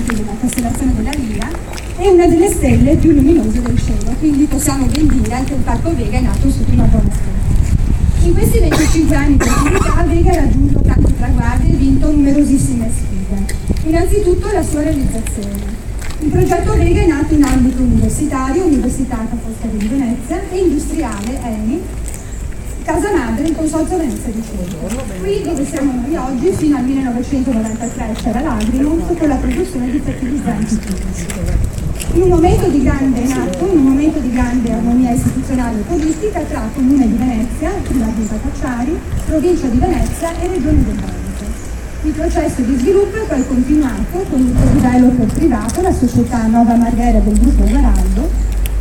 elementi della costellazione della Lira e una delle stelle più luminose del cielo, quindi possiamo ben dire che il Parco Vega è nato su prima buona strada. In questi 25 anni di attività Vega ha raggiunto tanti traguardi e vinto numerosissime sfide. Innanzitutto la sua realizzazione. Il progetto Vega è nato in ambito universitario, Università Ca' Foscari di Venezia, e industriale, ENI, casa madre, il Consorzio Venezia di Ricerca. Qui dove siamo noi oggi, fino al 1993 c'era l'Agrimont con la produzione di fertilizzanti chimici. In un momento di grande nato, in un momento di grande armonia istituzionale e politica tra Comune di Venezia, Privatità Cacciari, Provincia di Venezia e Regione del Veneto. Il processo di sviluppo è poi continuato con il co-developer privato, la società Nova Marghera del gruppo Maraldo,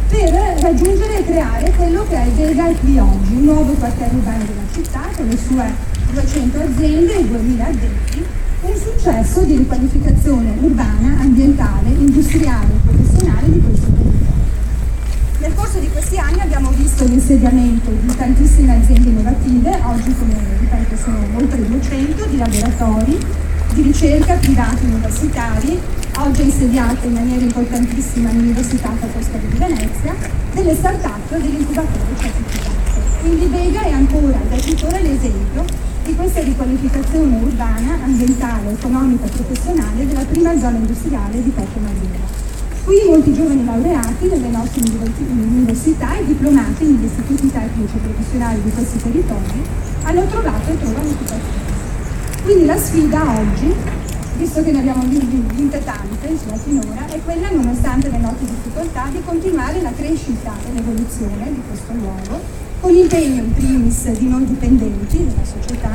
per raggiungere e creare quello che è Vega di oggi, un nuovo quartiere urbano della città con le sue 200 aziende e 2000 addetti, un successo di riqualificazione urbana, ambientale, industriale e professionale di questo territorio. Nel corso di questi anni abbiamo visto l'insediamento di tantissime aziende innovative, oggi come ripeto sono oltre 200, di laboratori, di ricerca privati universitari, oggi insediate in maniera importantissima all'Università Ca' Foscari di Venezia, delle start-up e dell'incubatore certificato. Quindi Vega è ancora da tuttora l'esempio di questa riqualificazione urbana, ambientale, economica e professionale della prima zona industriale di Porto Marghera. Qui molti giovani laureati delle nostre università e diplomati negli istituti tecnici e professionali di questi territori hanno trovato e trovano occupazione. Quindi la sfida oggi, visto che ne abbiamo vinte tante finora, è quella, nonostante le nostre difficoltà, di continuare la crescita e l'evoluzione di questo luogo, con l'impegno in primis di noi dipendenti della società,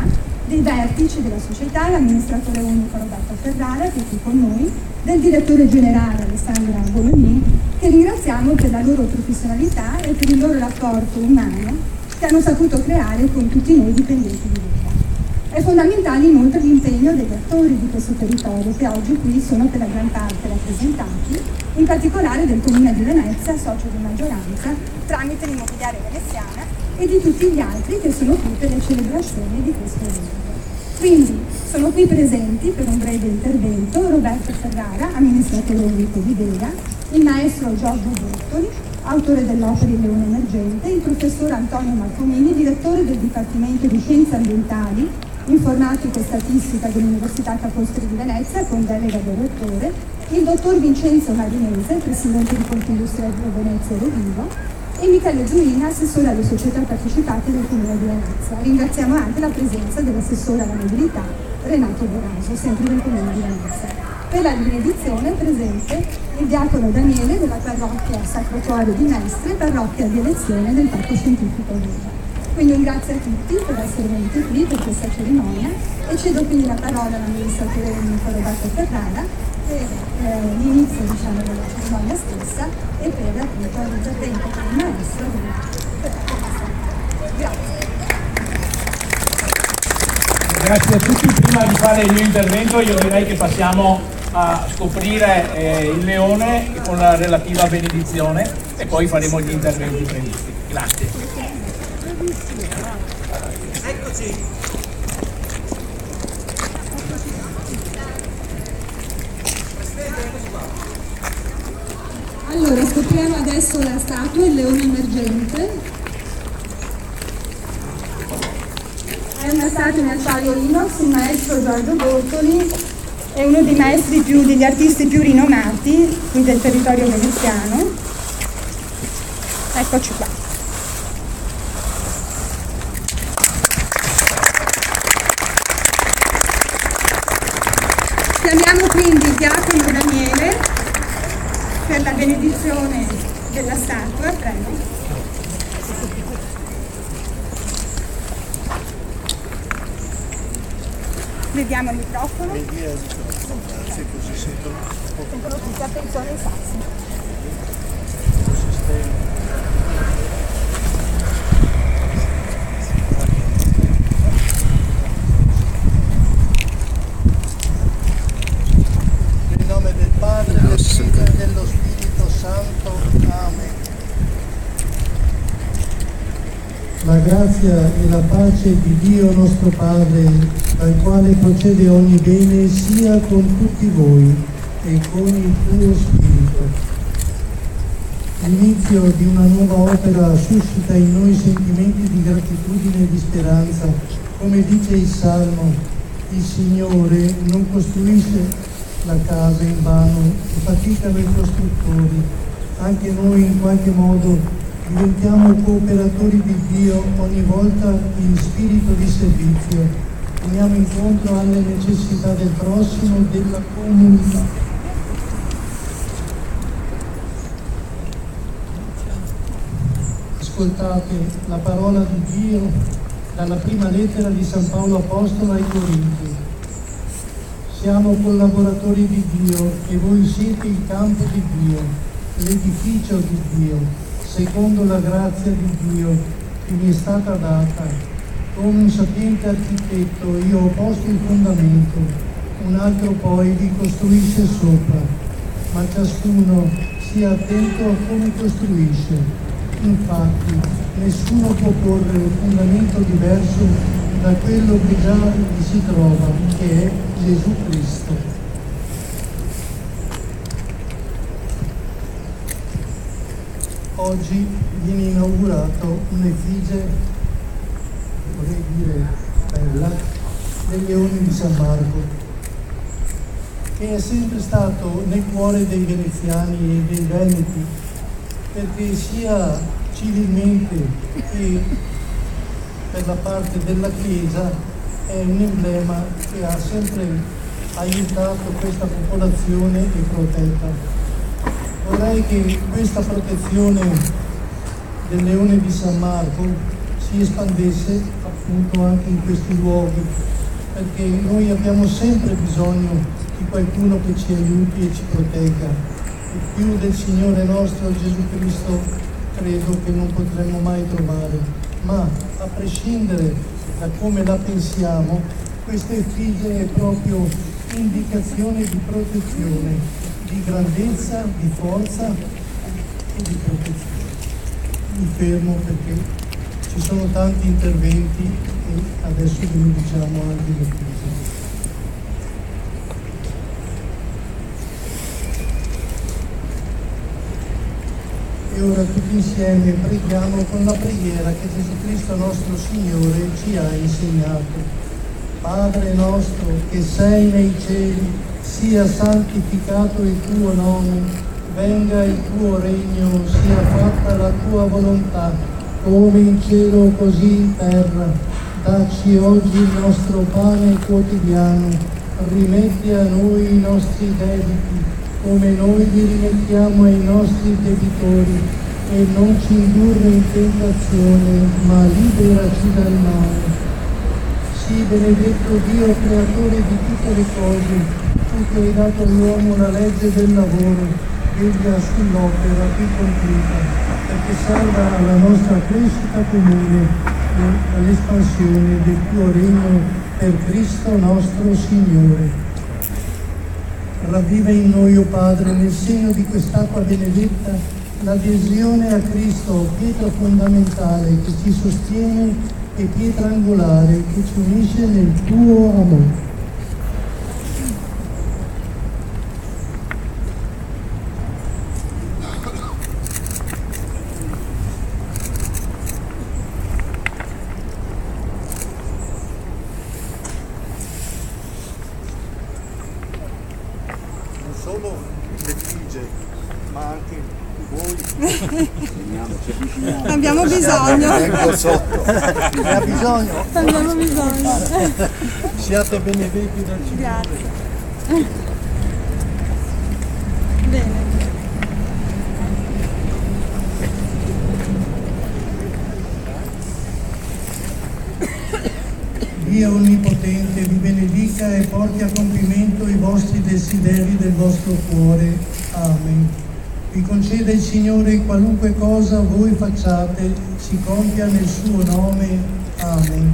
dei vertici della società, l'amministratore unico Roberto Ferrara, che è qui con noi, del direttore generale Alessandra Bologni, che ringraziamo per la loro professionalità e per il loro rapporto umano che hanno saputo creare con tutti noi dipendenti di Vega. È fondamentale inoltre l'impegno degli attori di questo territorio, che oggi qui sono per la gran parte rappresentati, in particolare del Comune di Venezia, socio di maggioranza, tramite l'immobiliare veneziana, e di tutti gli altri che sono qui per le celebrazioni di questo evento. Quindi sono qui presenti per un breve intervento Roberto Ferrara, amministratore unico di Vega, il maestro Giorgio Bortoli, autore dell'opera Il Leone Emergente, il professor Antonio Marcomini, direttore del Dipartimento di Scienze Ambientali, Informatica e Statistica dell'Università Ca' Foscari di Venezia, con delega del rettore, il dottor Vincenzo Marinese, presidente di Confindustria di Venezia e Rovigo, e Michele Zuina, assessore alle società partecipate del Comune di Venezia. Ringraziamo anche la presenza dell'assessore alla mobilità Renato Boraso, sempre del Comune di Venezia. Per la benedizione è presente il diacono Daniele della parrocchia Sacro Cuore di Mestre, parrocchia di elezione del Parco Scientifico Vega. Quindi un grazie a tutti per essere venuti qui per questa cerimonia e cedo quindi la parola all'amministratore unico Roberto Ferrara per l'inizio della cerimonia stessa e per appunto l'intervento del maestro. Grazie. Grazie a tutti. Prima di fare il mio intervento io direi che passiamo a scoprire il leone con la relativa benedizione e poi faremo gli interventi previsti. Grazie. Eccoci. Allora, scopriamo adesso la statua, il leone emergente. È una statua in acciaio inox, il maestro Giorgio Bortoli è uno dei maestri degli artisti più rinomati qui del territorio veneziano. Eccoci qua. Chiamiamo quindi il diacono Daniele per la benedizione della statua, prego. Vediamo il microfono. Sentono tutti, attenzione ai sassi. Nel nome del Padre, del Figlio e dello Spirito Santo. Amen. La grazia e la pace di Dio nostro Padre, dal quale procede ogni bene, sia con tutti voi e con il tuo Spirito. L'inizio di una nuova opera suscita in noi sentimenti di gratitudine e di speranza. Come dice il Salmo, il Signore non costruisce la casa in vano, faticano i costruttori. Anche noi in qualche modo diventiamo cooperatori di Dio ogni volta in spirito di servizio. Veniamo incontro alle necessità del prossimo e della comunità. Ascoltate la parola di Dio dalla prima lettera di San Paolo Apostolo ai Corinzi. Siamo collaboratori di Dio e voi siete il campo di Dio, l'edificio di Dio, secondo la grazia di Dio che mi è stata data. Come un sapiente architetto io ho posto il fondamento, un altro poi vi costruisce sopra, ma ciascuno sia attento a come costruisce. Infatti, nessuno può porre un fondamento diverso da quello che già vi si trova, che è Gesù Cristo. Oggi viene inaugurato un'effigie, vorrei dire bella, del Leone di San Marco, che è sempre stato nel cuore dei veneziani e dei veneti, perché sia civilmente che per la parte della Chiesa è un emblema che ha sempre aiutato questa popolazione e protetta. Vorrei che questa protezione del Leone di San Marco si espandesse appunto anche in questi luoghi, perché noi abbiamo sempre bisogno di qualcuno che ci aiuti e ci protegga. E più del Signore nostro Gesù Cristo credo che non potremmo mai trovare, ma a prescindere da come la pensiamo, questa effigie è proprio indicazione di protezione, di grandezza, di forza e di protezione. Mi fermo perché ci sono tanti interventi e adesso vi diciamo anche l'effigie. E ora tutti insieme preghiamo con la preghiera che Gesù Cristo nostro Signore ci ha insegnato. Padre nostro che sei nei cieli, sia santificato il tuo nome, venga il tuo regno, sia fatta la tua volontà, come in cielo così in terra. Dacci oggi il nostro pane quotidiano, rimetti a noi i nostri debiti, come noi li rimettiamo ai nostri debitori, e non ci indurre in tentazione, ma liberaci dal male. Sii benedetto Dio, creatore di tutte le cose, tu che hai dato all'uomo la legge del lavoro, veglia sull'opera più completa, perché serva alla nostra crescita comune e all'espansione del tuo regno per Cristo nostro Signore. Ravviva in noi, o Padre, nel segno di quest'acqua benedetta, l'adesione a Cristo, pietra fondamentale che ci sostiene e pietra angolare che ci unisce nel tuo amore. Solo l'effigie, ma anche voi. Abbiamo bisogno. Ecco sotto. Ne ha bisogno? Abbiamo bisogno. Siate benedetti dal Signore. Grazie. Bene. Dio Onnipotente vi benedica e porti a compimento i vostri desideri del vostro cuore. Amen. Vi conceda il Signore qualunque cosa voi facciate, si compia nel suo nome. Amen.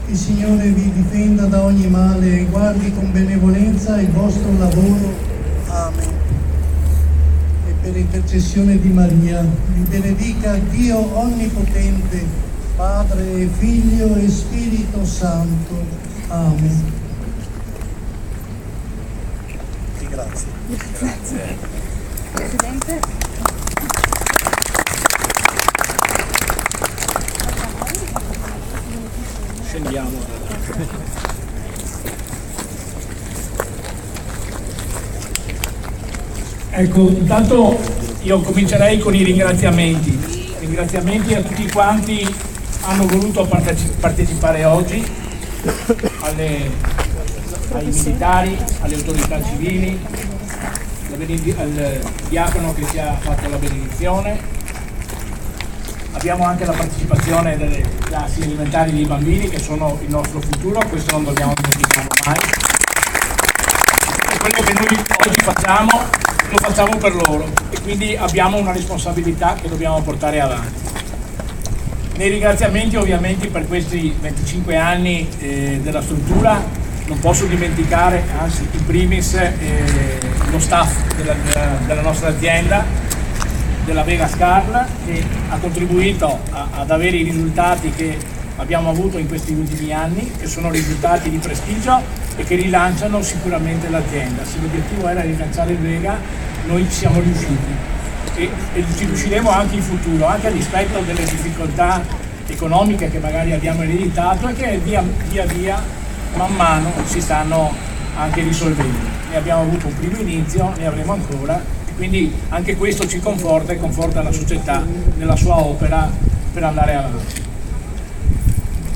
Il Signore vi difenda da ogni male e guardi con benevolenza il vostro lavoro. Amen. E per intercessione di Maria, vi benedica Dio Onnipotente, Padre, Figlio e Spirito Santo. Amen. Grazie. Grazie. Presidente. Scendiamo. Ecco, intanto io comincerei con i ringraziamenti. Ringraziamenti a tutti quanti hanno voluto partecipare oggi, ai militari, alle autorità civili, al diacono che ci ha fatto la benedizione. Abbiamo anche la partecipazione delle classi elementari dei bambini che sono il nostro futuro, questo non dobbiamo dimenticarlo mai. E quello che noi oggi facciamo lo facciamo per loro e quindi abbiamo una responsabilità che dobbiamo portare avanti. Nei ringraziamenti ovviamente per questi 25 anni della struttura non posso dimenticare, anzi in primis, lo staff della nostra azienda, della Vega Scarl, che ha contribuito ad avere i risultati che abbiamo avuto in questi ultimi anni, che sono risultati di prestigio e che rilanciano sicuramente l'azienda. Se l'obiettivo era rilanciare il Vega, noi ci siamo riusciti e ci riusciremo anche in futuro, anche a dispetto delle difficoltà economiche che magari abbiamo ereditato e che via via, man mano, si stanno anche risolvendo. Ne abbiamo avuto un primo inizio, ne avremo ancora, e quindi anche questo ci conforta e conforta la società nella sua opera per andare avanti.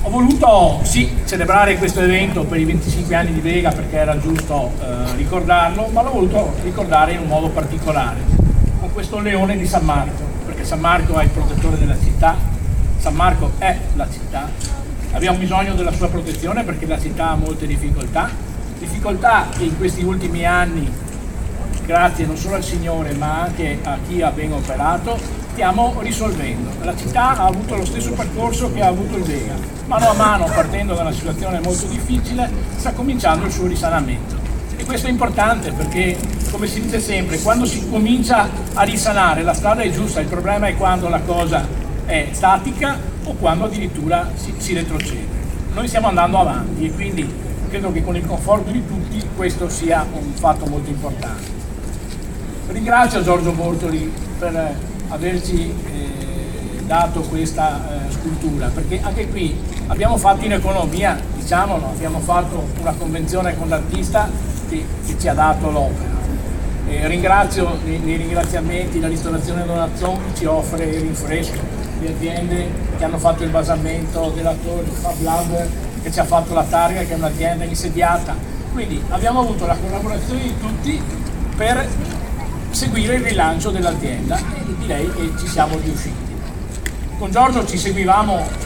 Ho voluto sì celebrare questo evento per i 25 anni di Vega perché era giusto ricordarlo, ma l'ho voluto ricordare in un modo particolare, con questo leone di San Marco, perché San Marco è il protettore della città, San Marco è la città, abbiamo bisogno della sua protezione perché la città ha molte difficoltà che in questi ultimi anni, grazie non solo al Signore ma anche a chi ha ben operato, stiamo risolvendo. La città ha avuto lo stesso percorso che ha avuto il Vega, mano a mano, partendo da una situazione molto difficile, sta cominciando il suo risanamento. E questo è importante perché, come si dice sempre, quando si comincia a risanare la strada è giusta, il problema è quando la cosa è statica o quando addirittura si retrocede. Noi stiamo andando avanti e quindi credo che con il conforto di tutti questo sia un fatto molto importante. Ringrazio Giorgio Bortoli per averci dato questa scultura, perché anche qui abbiamo fatto in economia, diciamolo, abbiamo fatto una convenzione con l'artista che ci ha dato l'opera. Ringrazio nei ringraziamenti la ristorazione Donazzon che ci offre il rinfresco, le aziende che hanno fatto il basamento dell'attore Fab Lab che ci ha fatto la targa, che è un'azienda insediata. Quindi abbiamo avuto la collaborazione di tutti per seguire il rilancio dell'azienda e direi che ci siamo riusciti. Con Giorgio ci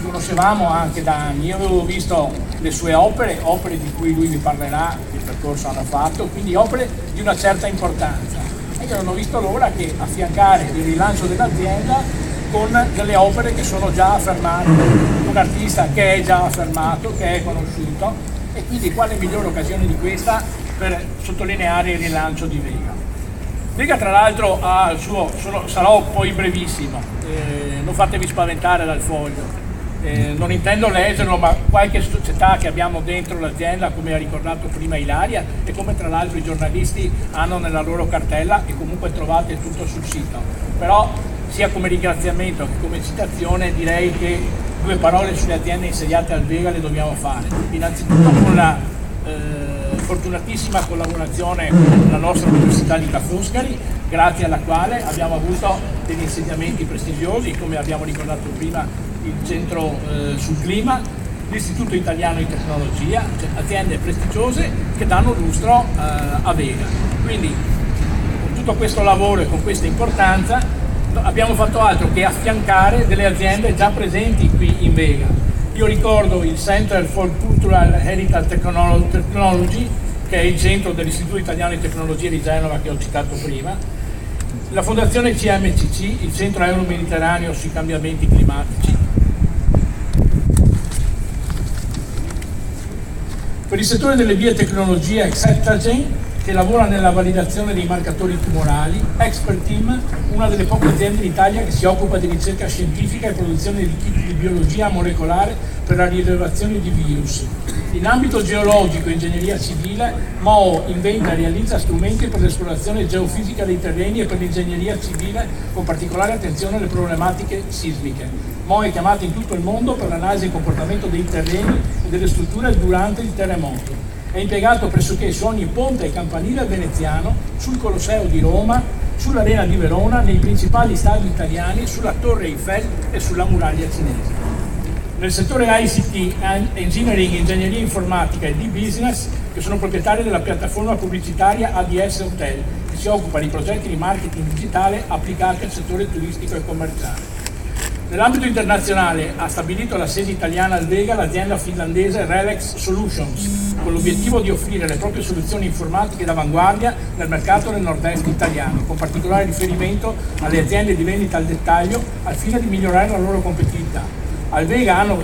conoscevamo anche da anni, io avevo visto le sue opere di cui lui vi parlerà, che percorso hanno fatto, quindi opere di una certa importanza. E io non ho visto l'ora che affiancare il rilancio dell'azienda con delle opere che sono già affermate, un artista che è già affermato, che è conosciuto, e quindi quale migliore occasione di questa per sottolineare il rilancio di Vega. Vega tra l'altro ha il suo, sarò poi brevissimo, non fatevi spaventare dal foglio, non intendo leggerlo, ma qualche società che abbiamo dentro l'azienda, come ha ricordato prima Ilaria, e come tra l'altro i giornalisti hanno nella loro cartella e comunque trovate tutto sul sito. Però sia come ringraziamento che come citazione direi che due parole sulle aziende insediate al Vega le dobbiamo fare. Innanzitutto con la fortunatissima collaborazione con la nostra Università di Ca' Foscari, grazie alla quale abbiamo avuto degli insediamenti prestigiosi, come abbiamo ricordato prima il Centro sul Clima, l'Istituto Italiano di Tecnologia, cioè aziende prestigiose che danno lustro a Vega. Quindi con tutto questo lavoro e con questa importanza abbiamo fatto altro che affiancare delle aziende già presenti qui in Vega. Io ricordo il Center for Cultural Heritage Technology, che è il centro dell'Istituto Italiano di Tecnologia di Genova che ho citato prima, la Fondazione CMCC, il Centro Euro-Mediterraneo sui cambiamenti climatici. Per il settore delle biotecnologie Exceptagen, che lavora nella validazione dei marcatori tumorali, Expert Team, una delle poche aziende in Italia che si occupa di ricerca scientifica e produzione di kit di biologia molecolare per la rilevazione di virus. In ambito geologico e ingegneria civile, MOO inventa e realizza strumenti per l'esplorazione geofisica dei terreni e per l'ingegneria civile, con particolare attenzione alle problematiche sismiche. MOO è chiamato in tutto il mondo per l'analisi del comportamento dei terreni e delle strutture durante il terremoto. È impiegato pressoché su ogni ponte e campanile veneziano, sul Colosseo di Roma, sull'Arena di Verona, nei principali stadi italiani, sulla Torre Eiffel e sulla muraglia cinese. Nel settore ICT, Engineering, Ingegneria Informatica e D-Business, che sono proprietari della piattaforma pubblicitaria ADS Hotel, che si occupa di progetti di marketing digitale applicati al settore turistico e commerciale. Nell'ambito internazionale ha stabilito la sede italiana al Vega l'azienda finlandese Relex Solutions, con l'obiettivo di offrire le proprie soluzioni informatiche d'avanguardia nel mercato del nord-est italiano, con particolare riferimento alle aziende di vendita al dettaglio, al fine di migliorare la loro competitività. Al Vega hanno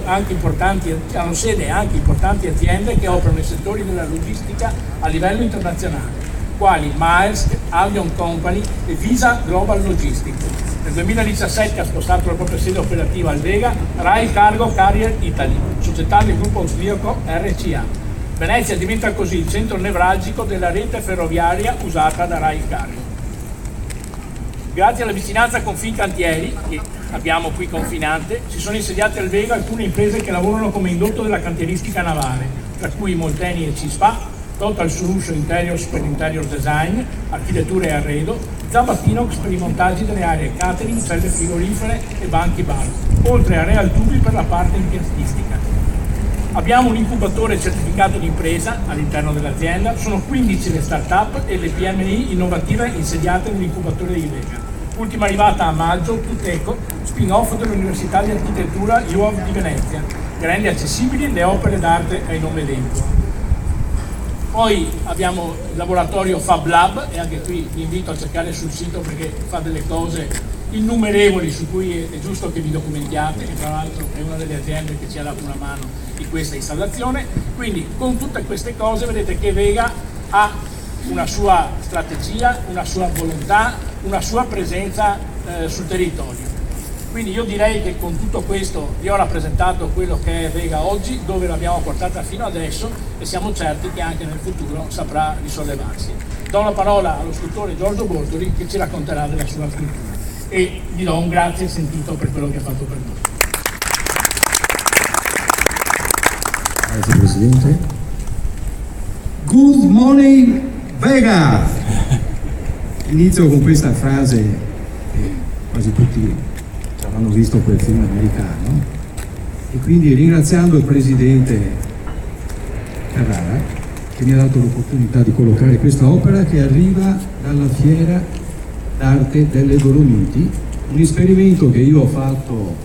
sede anche importanti aziende che operano nei settori della logistica a livello internazionale, quali Maersk, Albion Company e Visa Global Logistics. Nel 2017 ha spostato la propria sede operativa al Vega Rail Cargo Carrier Italy, società del gruppo austriaco RCA. Venezia diventa così il centro nevralgico della rete ferroviaria usata da Rail Cargo. Grazie alla vicinanza con Fincantieri, che abbiamo qui confinante, si sono insediate al Vega alcune imprese che lavorano come indotto della cantieristica navale, tra cui Molteni e Cispa, Total Solution Interiors per interior design, architettura e arredo, Zabattinox per i montaggi delle aree catering, celle frigorifere e banchi bar, oltre a Real Tubi per la parte impiantistica. Abbiamo un incubatore certificato di impresa all'interno dell'azienda, sono 15 le start-up e le PMI innovative insediate nell'incubatore di Vega. Ultima arrivata a maggio, Tuteco, spin-off dell'Università di Architettura UOV di Venezia, che rende accessibili le opere d'arte ai non vedenti. Poi abbiamo il laboratorio Fab Lab, e anche qui vi invito a cercare sul sito perché fa delle cose innumerevoli su cui è giusto che vi documentiate, e tra l'altro è una delle aziende che ci ha dato una mano di questa installazione. Quindi con tutte queste cose vedete che Vega ha una sua strategia, una sua volontà, una sua presenza sul territorio. Quindi io direi che con tutto questo vi ho rappresentato quello che è Vega oggi, dove l'abbiamo portata fino adesso, e siamo certi che anche nel futuro saprà risollevarsi. Do la parola allo scultore Giorgio Bortoli, che ci racconterà della sua scultura, e gli do un grazie sentito per quello che ha fatto per noi. Grazie Presidente. Good morning Vega! Inizio con questa frase che quasi tutti hanno visto quel film americano, e quindi ringraziando il Presidente Ferrara che mi ha dato l'opportunità di collocare questa opera, che arriva dalla Fiera d'Arte delle Dolomiti, un esperimento che io ho fatto,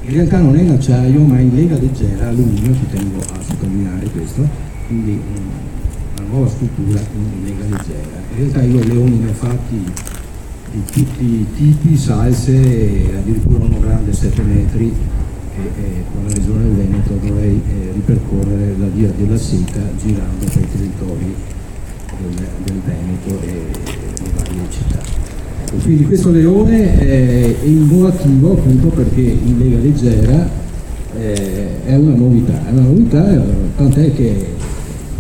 in realtà non è in acciaio ma in lega leggera, alluminio, ci tengo a sottolineare questo, quindi una nuova scultura in lega leggera. In realtà io leoni ne ho fatti di tutti i tipi, salse, addirittura uno grande 7 metri, e con la Regione del Veneto dovrei ripercorrere la via della Seta girando per i territori del Veneto e le varie città. Quindi questo leone è innovativo appunto perché in lega leggera è una novità, tant'è che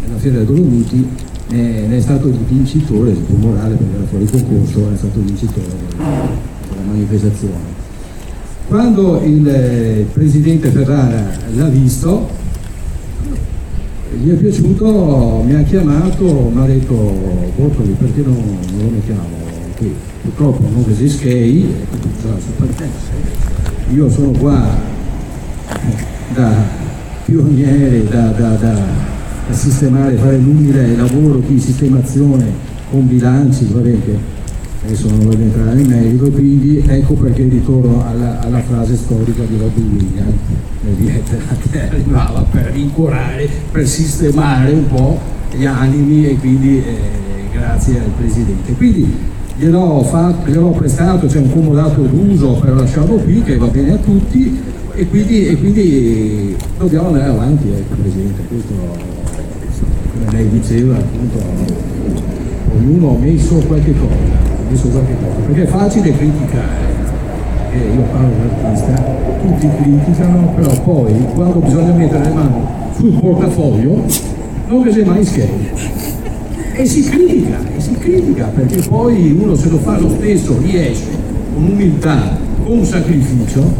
nella Fiera dei Dolomiti ne è stato il vincitore, il suo morale perché era fuori concorso, è stato vincitore della manifestazione. Quando il Presidente Ferrara l'ha visto, gli è piaciuto, mi ha chiamato, mi ha detto: Bortoli, perché non lo mettiamo qui? Purtroppo non esiste, io sono qua da pioniere, da sistemare, fare l'umile lavoro di sistemazione con bilanci, vabbè, che adesso non voglio entrare nel merito, quindi ecco perché ritorno alla frase storica di Robin Williams, che arrivava per rincuorare, per sistemare un po' gli animi, e quindi grazie al Presidente. Quindi gliel'ho prestato, c'è un comodato d'uso per lasciarlo qui che va bene a tutti, e quindi dobbiamo andare avanti, ecco Presidente, questo come lei diceva, appunto, ognuno ha messo qualche cosa, perché è facile criticare, io parlo dell'artista, tutti criticano, però poi quando bisogna mettere le mani sul portafoglio non si è mai scherzo. E si critica, perché poi uno se lo fa lo stesso riesce con umiltà, con sacrificio,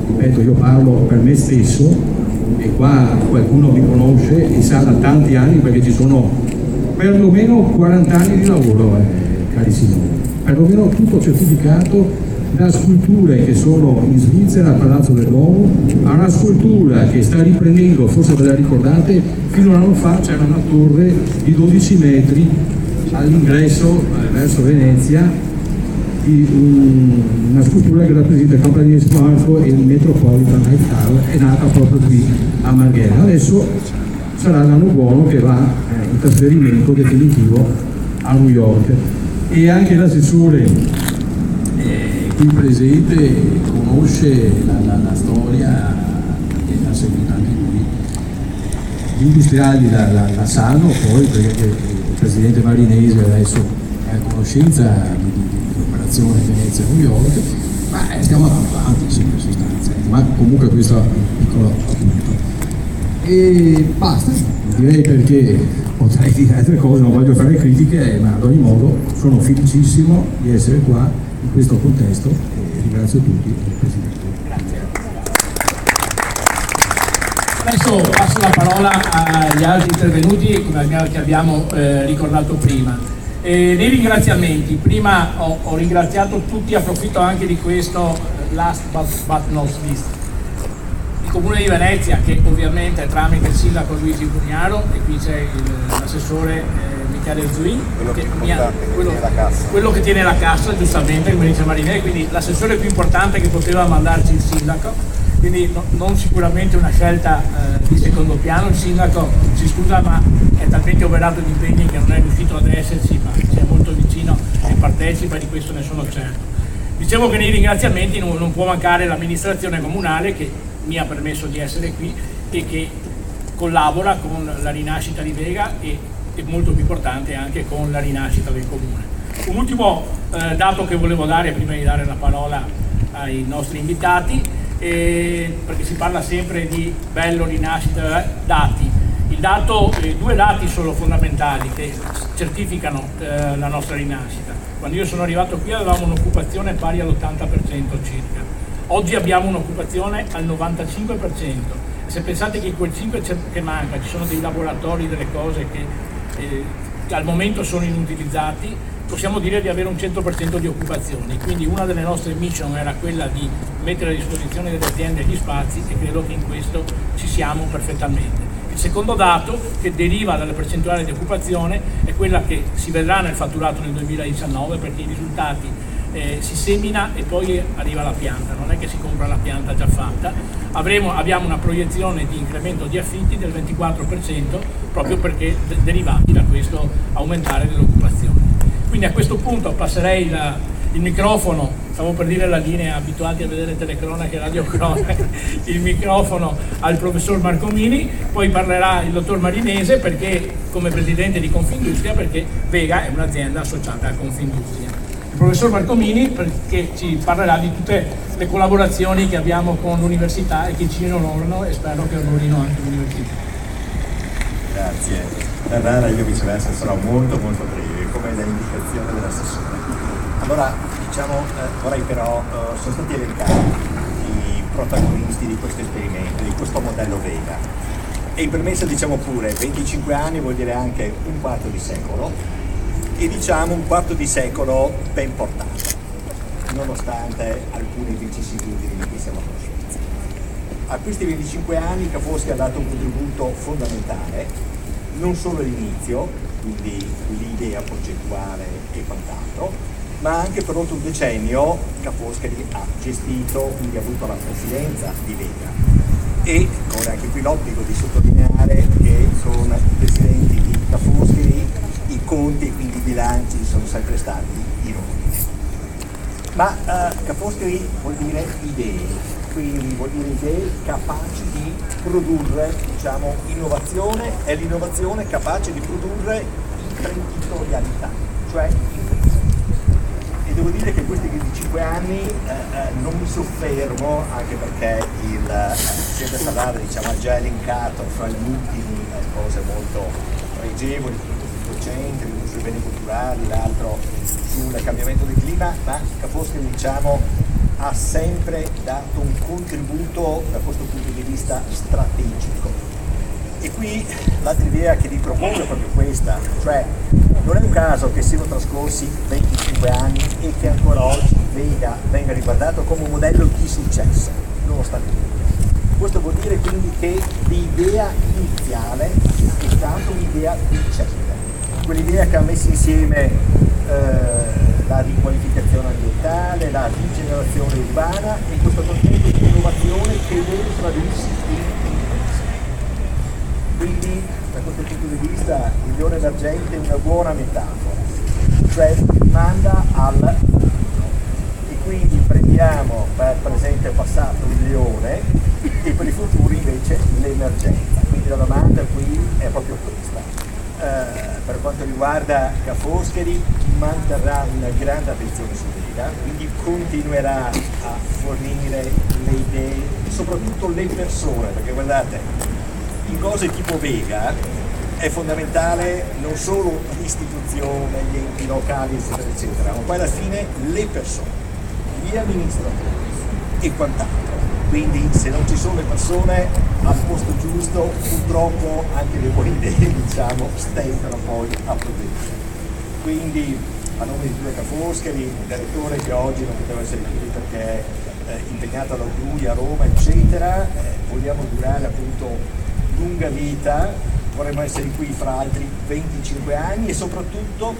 ripeto, io parlo per me stesso e qua qualcuno mi conosce e sa da tanti anni perché ci sono perlomeno 40 anni di lavoro, cari signori, perlomeno tutto certificato, da sculture che sono in Svizzera al Palazzo dell'ONU a una scultura che sta riprendendo, forse ve la ricordate, fino a un anno fa c'era una torre di 12 metri all'ingresso verso Venezia, una scultura che rappresenta il Compagnie Sparco e il Metropolitan Hightower, è nata proprio qui a Marghera. Adesso sarà l'anno buono che va in trasferimento definitivo a New York, e anche l'assessore qui presente conosce la storia che l'ha seguita anche lui. Gli industriali la sanno poi perché il presidente Marinese adesso è a conoscenza dell'operazione Venezia-New York, ma stiamo avanti sempre in sostanza, ma comunque questo è un piccolo appunto. E basta, direi, perché potrei dire altre cose, non voglio fare critiche, ma ad ogni modo sono felicissimo di essere qua in questo contesto e ringrazio tutti, Presidente. Grazie. Adesso passo la parola agli altri intervenuti che abbiamo ricordato prima. Nei ringraziamenti, prima ho ringraziato tutti, approfitto anche di questo last but not least. Il Comune di Venezia, che ovviamente tramite il sindaco Luigi Pugnaro, e qui c'è l'assessore Michele Zuin, quello che tiene la cassa, giustamente, come dice Marinè, quindi l'assessore più importante che poteva mandarci il sindaco, quindi non sicuramente una scelta di secondo piano. Il sindaco si scusa, ma è talmente operato di impegni che non è riuscito ad esserci, ma ci è molto vicino e partecipa, e di questo ne sono certo. Dicevo che nei ringraziamenti non può mancare l'amministrazione comunale, che mi ha permesso di essere qui e che collabora con la rinascita di Vega e molto più importante anche con la rinascita del comune. Un ultimo dato che volevo dare prima di dare la parola ai nostri invitati, perché si parla sempre di bello, rinascita, dati. Due dati sono fondamentali che certificano la nostra rinascita. Quando io sono arrivato qui avevamo un'occupazione pari all'80% circa. Oggi abbiamo un'occupazione al 95%. Se pensate che quel 5% che manca, ci sono dei laboratori, delle cose che al momento sono inutilizzati, possiamo dire di avere un 100% di occupazione. Quindi una delle nostre mission era quella di mettere a disposizione delle aziende gli spazi, e credo che in questo ci siamo perfettamente. Il secondo dato, che deriva dalla percentuale di occupazione, è quella che si vedrà nel fatturato nel 2019, perché i risultati si semina e poi arriva la pianta, non è che si compra la pianta già fatta. Abbiamo una proiezione di incremento di affitti del 24%, proprio perché derivati da questo aumentare dell'occupazione. Quindi a questo punto passerei il microfono, stavo per dire la linea, abituati a vedere telecronache e radiocronache, il microfono al professor Marcomini, poi parlerà il dottor Marinese, perché come presidente di Confindustria, perché Vega è un'azienda associata a Confindustria. Il professor Marcomini, perché ci parlerà di tutte le collaborazioni che abbiamo con l'università e che ci onorano, e spero che onorino anche l'università. Grazie. Ferrara, io viceversa sarò molto breve, come l'indicazione dell'assessore. Allora, vorrei però, sono stati elencati i protagonisti di questo esperimento, di questo modello Vega. E in premessa diciamo pure, 25 anni vuol dire anche un quarto di secolo, e diciamo un quarto di secolo ben portato, nonostante alcune vicissitudini di cui siamo a conoscenza. A questi 25 anni Ca' Foscari ha dato un contributo fondamentale, non solo all'inizio, quindi l'idea progettuale e quant'altro, ma anche per oltre un decennio Ca' Foscari ha gestito, quindi ha avuto la presidenza di Vega. E con anche qui l'obbligo di sottolineare che sono i presidenti di Ca' Foscari, i conti e quindi i bilanci sono sempre stati in ordine. Ma Ca' Foscari vuol dire idee, quindi vuol dire idee capaci di produrre, diciamo, innovazione, e l'innovazione capace di produrre imprenditorialità, cioè impresa. E devo dire che questi 25 anni non mi soffermo, anche perché il Siete Salare, diciamo, ha già elencato fra gli ultimi cose molto pregevoli, il centri, l'uso dei beni culturali, l'altro sul cambiamento del clima, ma Ca' Foscari, diciamo, ha sempre dato un contributo da questo punto di vista strategico. E qui l'altra idea che vi propongo è proprio questa, cioè non è un caso che siano trascorsi 25 anni e che ancora oggi Vega venga riguardato come un modello di successo, nonostante tutto. Questo vuol dire quindi che l'idea iniziale è stata un'idea vincente, quell'idea che ha messo insieme la riqualificazione ambientale, la rigenerazione urbana e questo concetto di innovazione che deve tradursi in impresa. Quindi da questo punto di vista il leone emergente è una buona metafora, cioè rimanda al e quindi prendiamo per presente e passato il leone e per il futuro invece l'emergenza. Quindi la domanda qui è proprio questa. Per quanto riguarda Ca' Foscari, manterrà una grande attenzione su Vega, quindi continuerà a fornire le idee e soprattutto le persone, perché guardate, in cose tipo Vega è fondamentale non solo l'istituzione, gli enti locali, eccetera, eccetera, ma poi alla fine le persone, gli amministratori e quant'altro. Quindi se non ci sono le persone al posto giusto, purtroppo anche le buone idee, diciamo, stentano poi a progredire. Quindi a nome di Giulia Ca' Foscari, il direttore che oggi non poteva essere qui perché è impegnato alla Puglia, a Roma, eccetera, vogliamo augurare appunto lunga vita, vorremmo essere qui fra altri 25 anni e soprattutto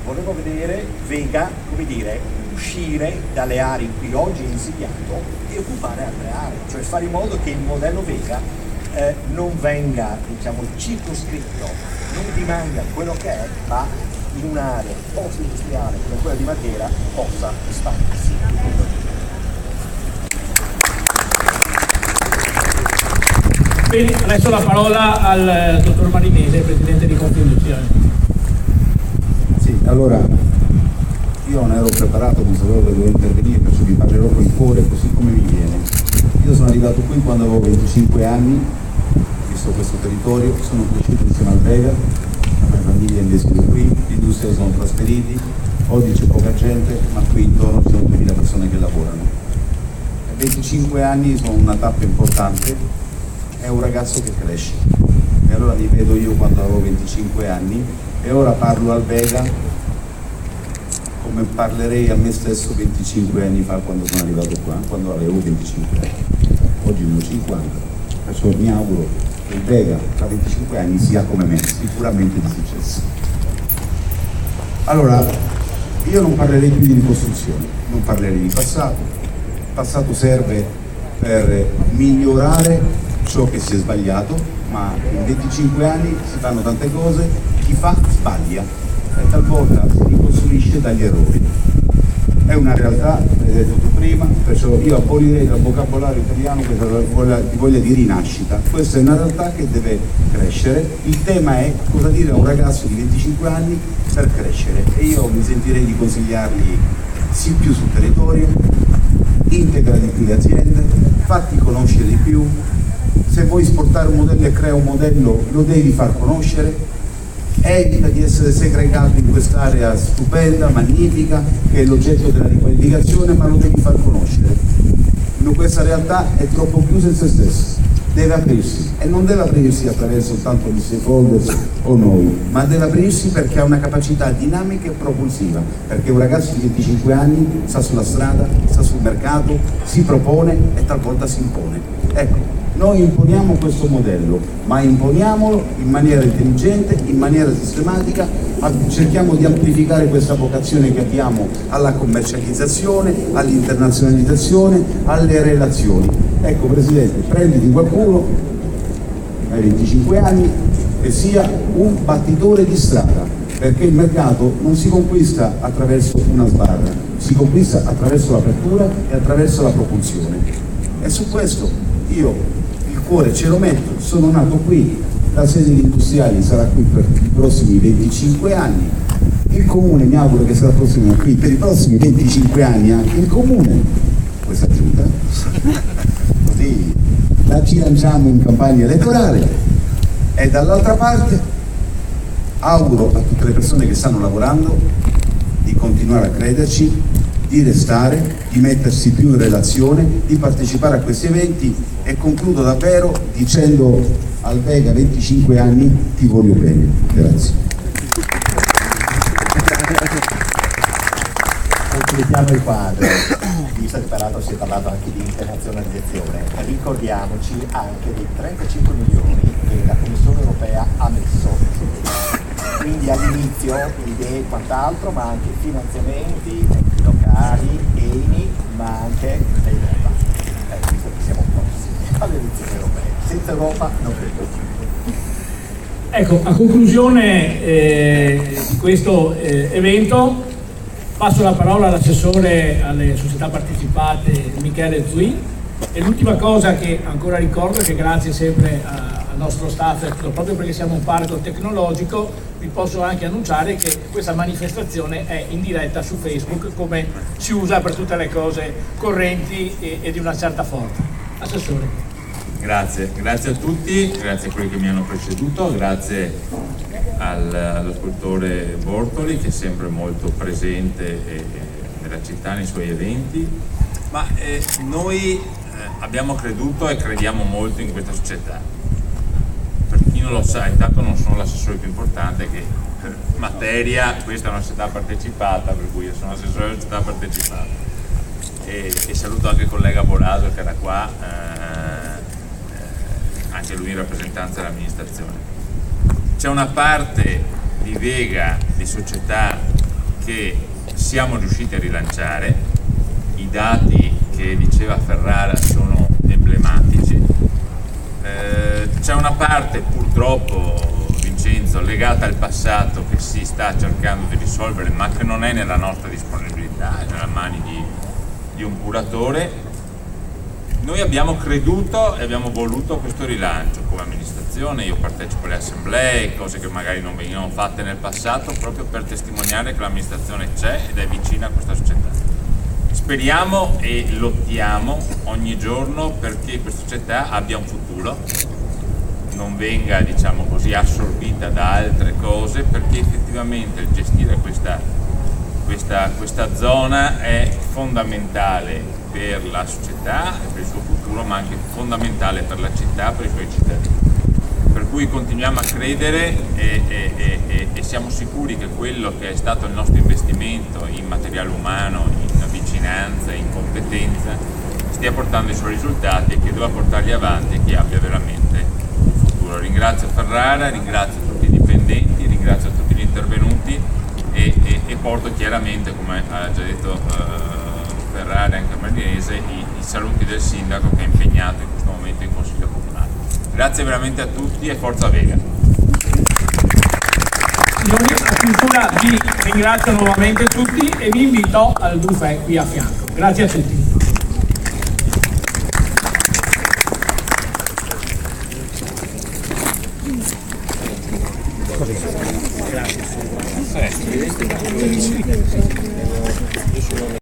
vorremmo vedere Vega, come dire, uscire dalle aree in cui oggi è insediato e occupare altre aree, cioè fare in modo che il modello Vega non venga, diciamo, circoscritto, non rimanga quello che è, ma in un'area post-industriale come quella di Matera possa espandersi. Bene, adesso la parola al dottor Marinese, Presidente di Confindustria. Sì, allora io non ero preparato, non sapevo che dovevo intervenire, perciò vi parlerò con il cuore così come mi viene. Io sono arrivato qui quando avevo 25 anni, ho visto questo territorio, sono cresciuto insieme al Vega, la mia famiglia è investita qui, l'industria sono trasferiti, oggi c'è poca gente, ma qui intorno ci sono 2000 persone che lavorano. 25 anni sono una tappa importante, è un ragazzo che cresce. E allora mi vedo io quando avevo 25 anni e ora parlo al Vega come parlerei a me stesso 25 anni fa quando sono arrivato qua, quando avevo 25 anni. Oggi ne ho 50, perciò mi auguro che il Vega tra 25 anni sia come me, sicuramente di successo. Allora, io non parlerei più di ricostruzione, non parlerei di passato. Il passato serve per migliorare ciò che si è sbagliato, ma in 25 anni si fanno tante cose, chi fa sbaglia e talvolta si ricostruisce dagli errori. È una realtà, l'hai detto tu prima, perciò io abolirei dal vocabolario italiano questa voglia di rinascita. Questa è una realtà che deve crescere. Il tema è cosa dire a un ragazzo di 25 anni per crescere e io mi sentirei di consigliargli sii più sul territorio, integra di più le aziende, fatti conoscere di più. Se vuoi esportare un modello e crea un modello, lo devi far conoscere. Evita di essere segregato in quest'area stupenda, magnifica, che è l'oggetto della riqualificazione, ma lo devi far conoscere. Questa realtà è troppo chiusa in se stessa, deve aprirsi e non deve aprirsi attraverso soltanto gli stakeholders o noi, ma deve aprirsi perché ha una capacità dinamica e propulsiva, perché un ragazzo di 25 anni sta sulla strada, sta sul mercato, si propone e talvolta si impone. Ecco, noi imponiamo questo modello, ma imponiamolo in maniera intelligente, in maniera sistematica, cerchiamo di amplificare questa vocazione che abbiamo alla commercializzazione, all'internazionalizzazione, alle relazioni. Ecco Presidente, prenditi qualcuno ai 25 anni che sia un battitore di strada, perché il mercato non si conquista attraverso una sbarra, si conquista attraverso l'apertura e attraverso la propulsione. E su questo io il cuore ce lo metto, sono nato qui, la sede industriale sarà qui per i prossimi 25 anni, il comune mi auguro che sarà prossimo qui per i prossimi 25 anni anche il comune, questa giunta, così la ci lanciamo in campagna elettorale. E dall'altra parte auguro a tutte le persone che stanno lavorando di continuare a crederci, di restare, di mettersi più in relazione, di partecipare a questi eventi, e concludo davvero dicendo al Vega 25 anni ti voglio bene. Grazie. Completiamo il quadro, visto che peraltro si è parlato anche di internazionalizzazione, ricordiamoci anche dei 35 milioni che la Commissione europea ha messo, quindi all'inizio idee e quant'altro, ma anche finanziamenti, enti locali, ENI, ma anche l'Europa, visto che siamo prossimi alle elezioni europee, senza Europa non credo. Ecco, a conclusione di questo evento passo la parola all'assessore alle società partecipate Michele Zui, e l'ultima cosa che ancora ricordo è che grazie sempre al nostro staff, proprio perché siamo un parco tecnologico, vi posso anche annunciare che questa manifestazione è in diretta su Facebook, come si usa per tutte le cose correnti e di una certa forza. Assessore. Grazie a tutti, grazie a quelli che mi hanno preceduto, grazie allo scultore Bortoli che è sempre molto presente nella città, nei suoi eventi, ma noi abbiamo creduto e crediamo molto in questa società. Per chi non lo sa, intanto non sono l'assessore più importante, che per materia questa è una società partecipata, per cui io sono assessore della società partecipata, e saluto anche il collega Boraso che era qua, anche lui in rappresentanza dell'amministrazione. C'è una parte di Vega, di società, che siamo riusciti a rilanciare, i dati che diceva Ferrara sono emblematici, c'è una parte purtroppo, Vincenzo, legata al passato che si sta cercando di risolvere, ma che non è nella nostra disponibilità, è nelle mani di un curatore. Noi abbiamo creduto e abbiamo voluto questo rilancio come amministrazione. Io partecipo alle assemblee, cose che magari non venivano fatte nel passato, proprio per testimoniare che l'amministrazione c'è ed è vicina a questa società. Speriamo e lottiamo ogni giorno perché questa società abbia un futuro, non venga, diciamo così, assorbita da altre cose, perché effettivamente il gestire questa zona è fondamentale per la società e per il suo futuro, ma anche fondamentale per la città, per i suoi cittadini. Per cui continuiamo a credere e siamo sicuri che quello che è stato il nostro investimento in materiale umano, in vicinanza, in competenza, stia portando i suoi risultati e che debba portarli avanti e che abbia veramente un futuro. Ringrazio Ferrara, ringrazio tutti i dipendenti, ringrazio tutti gli intervenuti e porto chiaramente, come ha già detto Ferrara e anche Marinese, i saluti del sindaco che è impegnato in questo momento in Consiglio Comunale. Grazie veramente a tutti e forza Vega. Signori, a chiusura vi ringrazio nuovamente tutti e vi invito al buffet qui a fianco. Grazie a tutti. Grazie.